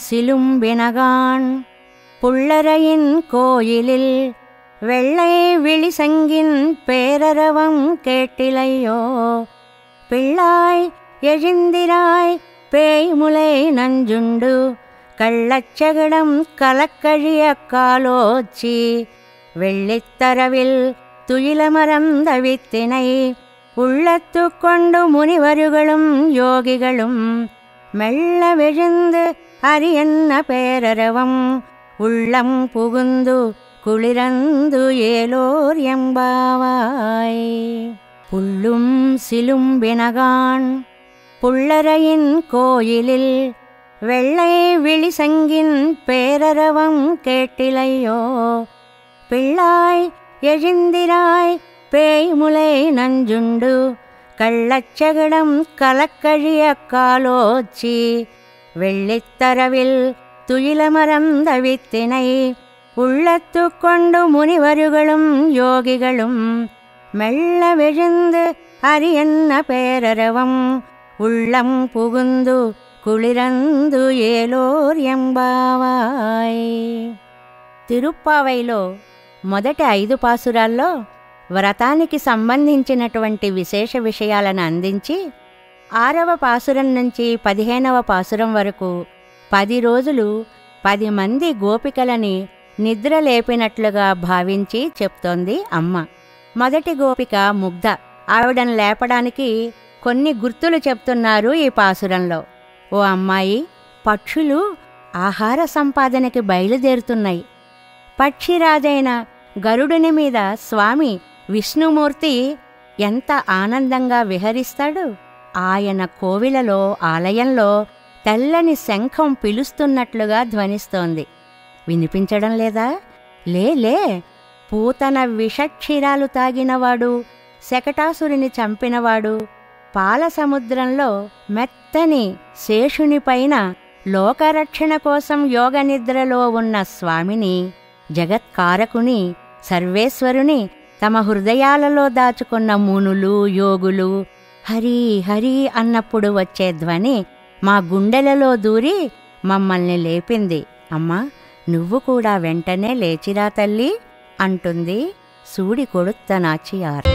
சிலும்பினகான் புள்ளரையின் கோயிலில் வெள்ளை விழிசங்கின் பேரரவம் கேட்டிலையோ. பிள்ளாய் எழுந்திராய் பேய்முலை நஞ்சுண்டு கள்ளச்சகடம் கலக்கழிய காலோச்சி வெள்ளித்தரவில் துயிலமரந்த வித்தினை உள்ளத்து கொண்டு முனிவருகளும் யோகிகளும் மெல்ல விழுந்து அரியன்ன பேரரவம் உள்ளம் புகுந்து குளிரந்து ஏலோர் எம்பாவாய். புள்ளும் சிலும்பினகான் புள்ளரையின் கோயிலில் வெள்ளை விழிசங்கின் பேரரவம் கேட்டிலையோ. பிள்ளாய் எழுந்திராய் பேய்முலை நஞ்சுண்டு கள்ளச்சகடம் கலக்கழிய காலோச்சி வெள்ளித்தரவில் துயிலமரந்த வித்தினை உள்ளத்து கொண்டு முனிவருகளும் யோகிகளும் மெல்ல விழுந்து அரியன்ன பேரரவம் உள்ளம் புகுந்து కుళిరందు ఏలోర్ ఎంబావాయ్. తిరుప్పావైలో మొదటి 5 పాసురాల్లో వ్రతానికి సంబంధించినటువంటి విశేష విషయాలను అందించి 6వ పాసురం నుంచి 15వ పాసురం వరకు 10 రోజులు 10 మంది గోపికలని నిద్ర లేపినట్లుగా భావించి చెప్తోంది అమ్మ. మొదటి గోపిక ముగ్ధ. ఆవిడను లేపడానికి కొన్ని గుర్తులు చెప్తున్నారు ఈ పాసురంలో. ఓ అమ్మాయి, పక్షులు ఆహార సంపాదనకి బయలుదేరుతున్నాయి. పక్షిరాజైన గరుడుని మీద స్వామి విష్ణుమూర్తి ఎంత ఆనందంగా విహరిస్తాడు. ఆయన కోవిలలో ఆలయంలో తెల్లని శంఖం పిలుస్తున్నట్లుగా ధ్వనిస్తోంది. వినిపించడం లేదా? లే, పూతన విషక్షీరాలు తాగినవాడు, శకటాసురుని చంపినవాడు, పాల సముద్రంలో మెత్తని శేషునిపైన లోకరక్షణ కోసం యోగనిద్రలో ఉన్న స్వామిని, జగత్కారకుని, సర్వేశ్వరుని తమ హృదయాలలో దాచుకున్న మునులు, యోగులు హరి హరి అన్నప్పుడు వచ్చే ధ్వని మా గుండెలలో దూరి మమ్మల్ని లేపింది. అమ్మా, నువ్వు కూడా వెంటనే లేచిరా తల్లి అంటుంది సూడి కొడుత్త నాచియార్.